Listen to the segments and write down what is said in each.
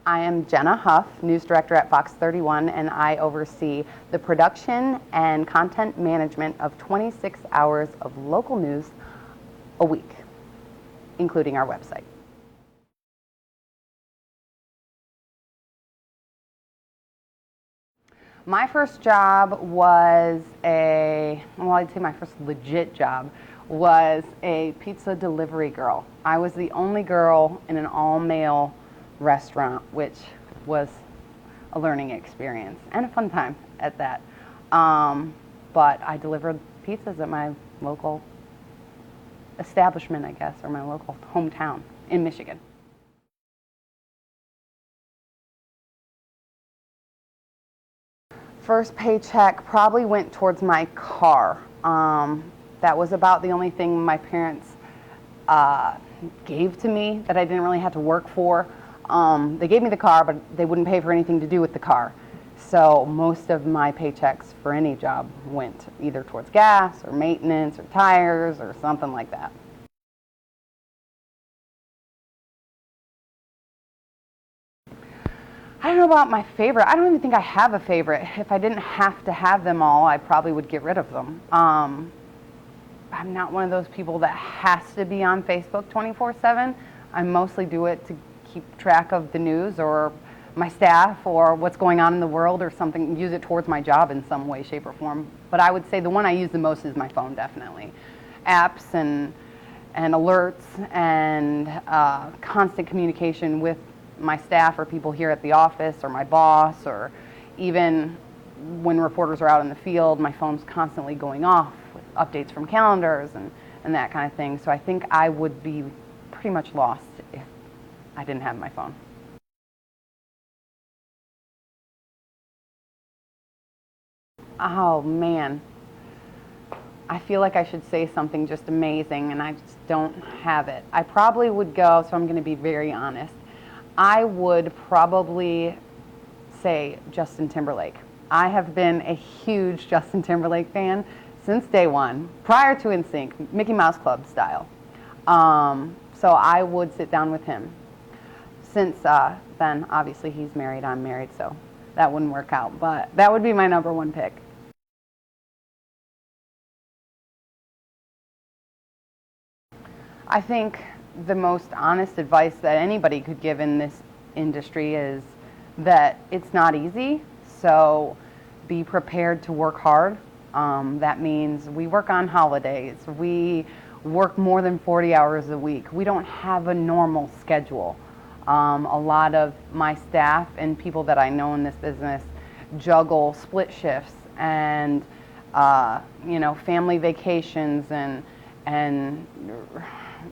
I am Jenna Huff, News Director at Fox 31, and I oversee the production and content management of 26 hours of local news a week, including our website. My first job was I'd say my first legit job was a pizza delivery girl. I was the only girl in an all-male restaurant, which was a learning experience and a fun time at that. But I delivered pizzas at my local establishment, I guess, or my local hometown in Michigan. First paycheck probably went towards my car. That was about the only thing my parents gave to me that I didn't really have to work for. They gave me the car, but they wouldn't pay for anything to do with the car. So most of my paychecks for any job went either towards gas or maintenance or tires or something like that. I don't know about my favorite. I don't even think I have a favorite. If I didn't have to have them all, I probably would get rid of them. I'm not one of those people that has to be on Facebook 24/7. I mostly do it to keep track of the news or my staff or what's going on in the world or something, use it towards my job in some way, shape, or form. But I would say the one I use the most is my phone, definitely. Apps and alerts and constant communication with my staff or people here at the office or my boss, or even when reporters are out in the field, my phone's constantly going off with updates from calendars and that kind of thing. So I think I would be pretty much lost if I didn't have my phone. Oh man, I feel like I should say something just amazing and I just don't have it. I probably would go, so I'm going to be very honest, I would probably say Justin Timberlake. I have been a huge Justin Timberlake fan since day one, prior to NSYNC, Mickey Mouse Club style. So I would sit down with him. Since then, obviously he's married, I'm married, so that wouldn't work out, but that would be my number one pick. I think the most honest advice that anybody could give in this industry is that it's not easy, so be prepared to work hard. That means we work on holidays, we work more than 40 hours a week. We don't have a normal schedule. A lot of my staff and people that I know in this business juggle split shifts and family vacations and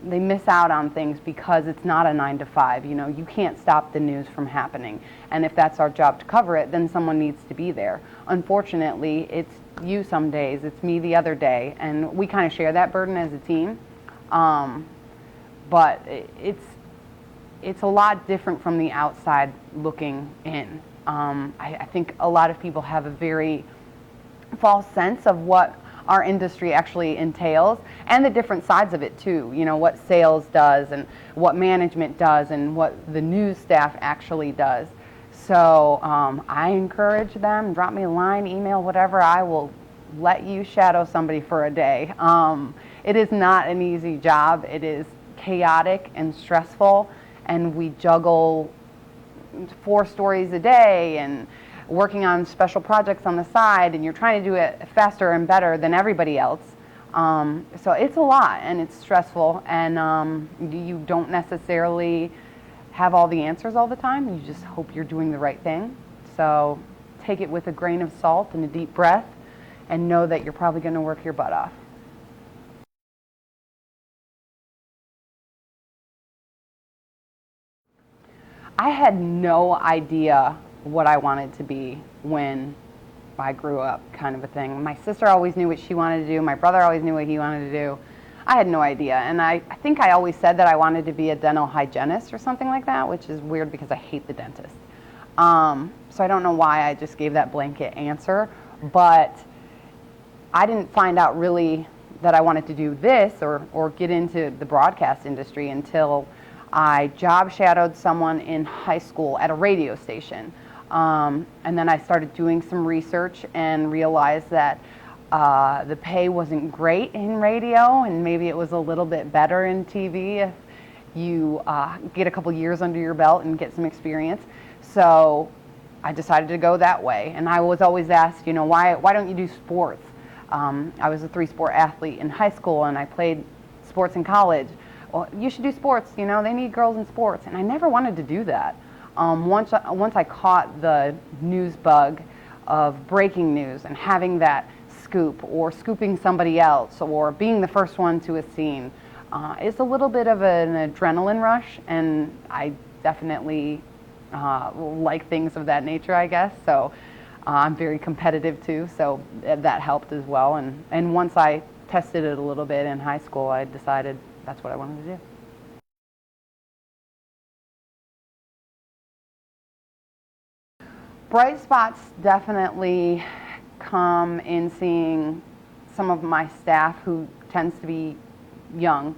they miss out on things because it's not a 9 to 5. You can't stop the news from happening. And if that's our job to cover it, then someone needs to be there. Unfortunately, it's you some days, it's me the other day, and we kind of share that burden as a team. But it's a lot different from the outside looking in. I think a lot of people have a very false sense of what our industry actually entails and the different sides of it too. What sales does and what management does and what the news staff actually does. So I encourage them, drop me a line, email, whatever. I will let you shadow somebody for a day. It is not an easy job. It is chaotic and stressful, and we juggle 4 stories a day and working on special projects on the side, and you're trying to do it faster and better than everybody else. So it's a lot and it's stressful, and you don't necessarily have all the answers all the time. You just hope you're doing the right thing. So take it with a grain of salt and a deep breath and know that you're probably going to work your butt off. I had no idea what I wanted to be when I grew up, kind of a thing. My sister always knew what she wanted to do. My brother always knew what he wanted to do. I had no idea. And I think I always said that I wanted to be a dental hygienist or something like that, which is weird because I hate the dentist. So I don't know why I just gave that blanket answer, but I didn't find out really that I wanted to do this or get into the broadcast industry until I job shadowed someone in high school at a radio station. And then I started doing some research and realized that the pay wasn't great in radio, and maybe it was a little bit better in TV if you get a couple years under your belt and get some experience. So I decided to go that way. And I was always asked, you know, why don't you do sports? I was a 3-sport athlete in high school, and I played sports in college. Well, you should do sports, you know, they need girls in sports. And I never wanted to do that. Once I caught the news bug of breaking news and having that scoop, or scooping somebody else, or being the first one to a scene, it's a little bit of an adrenaline rush, and I definitely like things of that nature, I guess. So I'm very competitive too, so that helped as well. And once I tested it a little bit in high school, I decided that's what I wanted to do. Bright spots definitely come in seeing some of my staff, who tends to be young,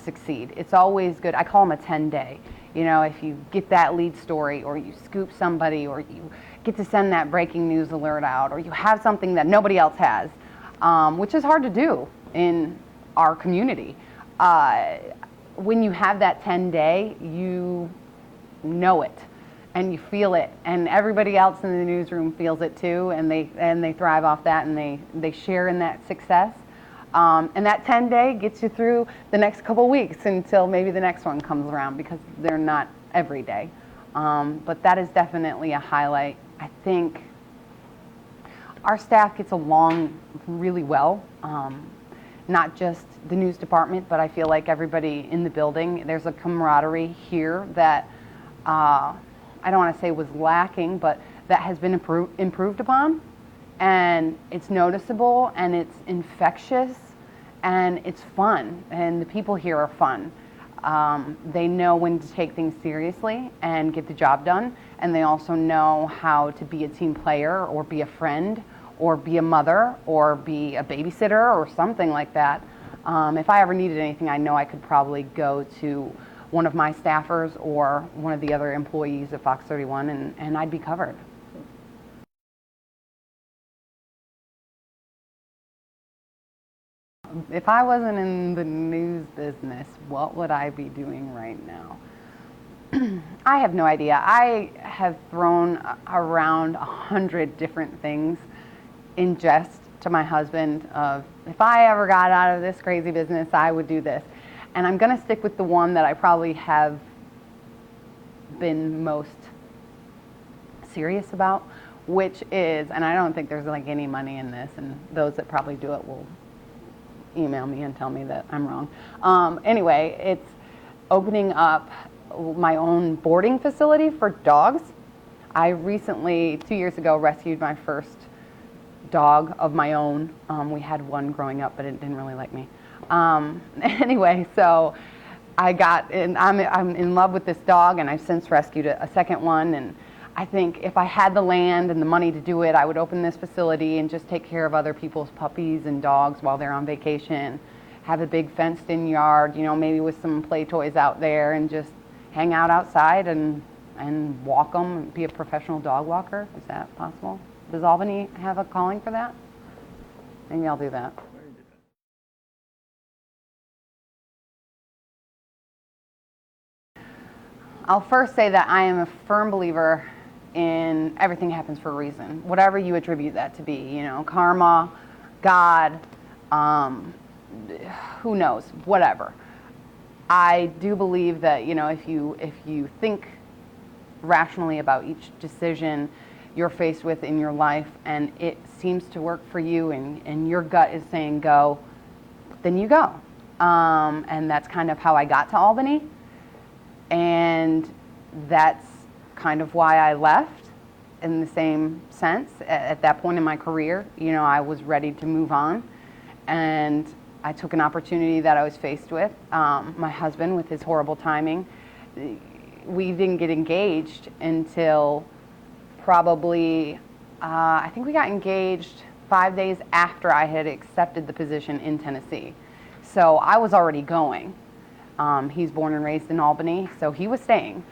succeed. It's always good. I call them a 10-day. You know, if you get that lead story, or you scoop somebody, or you get to send that breaking news alert out, or you have something that nobody else has, which is hard to do in our community. When you have that 10-day, you know it. And you feel it, and everybody else in the newsroom feels it too, and they thrive off that, and they share in that success. And that 10-day gets you through the next couple weeks until maybe the next one comes around, because they're not every day. But that is definitely a highlight. I think our staff gets along really well. Not just the news department, but I feel like everybody in the building. There's a camaraderie here that I don't want to say was lacking, but that has been improved upon, and it's noticeable, and it's infectious, and it's fun, and the people here are fun. They know when to take things seriously and get the job done, and they also know how to be a team player, or be a friend, or be a mother, or be a babysitter, or something like that. If I ever needed anything, I know I could probably go to one of my staffers or one of the other employees at Fox 31, and I'd be covered. If I wasn't in the news business, what would I be doing right now? I have no idea. I have thrown around 100 different things in jest to my husband of, if I ever got out of this crazy business, I would do this. And I'm going to stick with the one that I probably have been most serious about, which is, and I don't think there's like any money in this, and those that probably do it will email me and tell me that I'm wrong. Anyway, it's opening up my own boarding facility for dogs. I recently, 2 years ago, rescued my first dog of my own. We had one growing up, but it didn't really like me. Anyway, so I got, and I'm in love with this dog, and I've since rescued a second one. And I think if I had the land and the money to do it, I would open this facility and just take care of other people's puppies and dogs while they're on vacation. Have a big fenced-in yard, you know, maybe with some play toys out there, and just hang out outside and walk them, be a professional dog walker. Is that possible? Does Albany have a calling for that? Maybe I'll do that. I'll first say that I am a firm believer in everything happens for a reason, whatever you attribute that to be, you know, karma, God, who knows, whatever. I do believe that, you know, if you think rationally about each decision you're faced with in your life, and it seems to work for you, and your gut is saying go, then you go. And that's kind of how I got to Albany. And that's kind of why I left, in the same sense. At that point in my career, you know, I was ready to move on, and I took an opportunity that I was faced with. My husband, with his horrible timing, we didn't get engaged until probably, I think we got engaged 5 days after I had accepted the position in Tennessee. So I was already going. He's born and raised in Albany, so he was staying,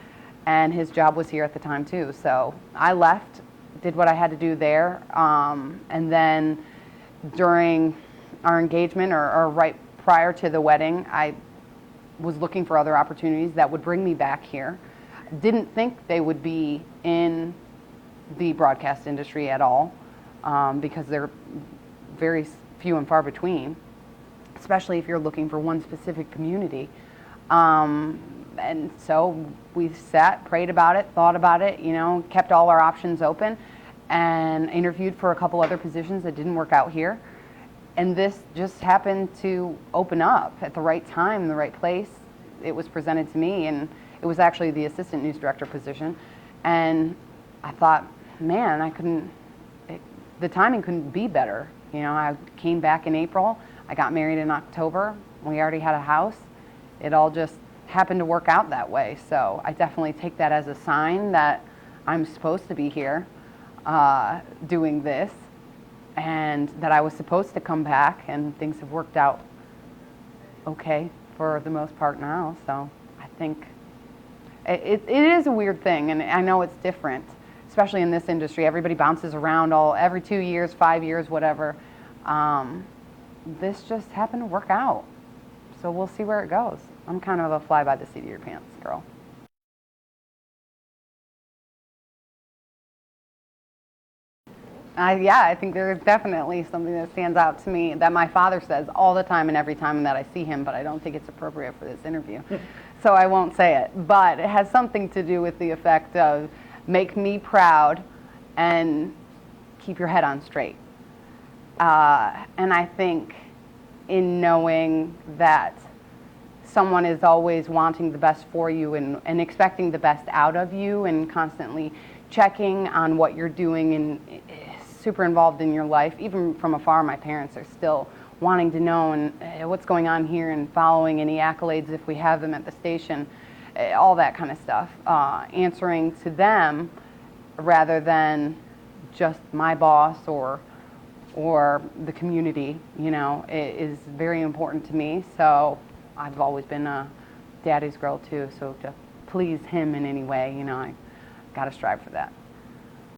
and his job was here at the time too. So I left, did what I had to do there, and then during our engagement or right prior to the wedding, I was looking for other opportunities that would bring me back here. Didn't think they would be in the broadcast industry at all, because they're very few and far between, especially if you're looking for one specific community. And so we sat, prayed about it, thought about it, you know, kept all our options open, and interviewed for a couple other positions that didn't work out here. And this just happened to open up at the right time, the right place. It was presented to me, and it was actually the assistant news director position. And I thought, man, the timing couldn't be better. You know, I came back in April, I got married in October, we already had a house. It all just happened to work out that way. So I definitely take that as a sign that I'm supposed to be here doing this, and that I was supposed to come back, and things have worked out okay for the most part now. So I think it is a weird thing, and I know it's different, especially in this industry. Everybody bounces around every 2 years, 5 years, whatever. This just happened to work out. So we'll see where it goes. I'm kind of a fly by the seat of your pants girl. Yeah, I think there's definitely something that stands out to me that my father says all the time and every time that I see him, but I don't think it's appropriate for this interview. So I won't say it. But it has something to do with the effect of make me proud and keep your head on straight. And I think in knowing that someone is always wanting the best for you and expecting the best out of you and constantly checking on what you're doing and super involved in your life. Even from afar, my parents are still wanting to know what's going on here and following any accolades if we have them at the station, all that kind of stuff. Answering to them rather than just my boss or the community, you know, is very important to me. So I've always been a daddy's girl too, so to please him in any way, you know, I gotta strive for that.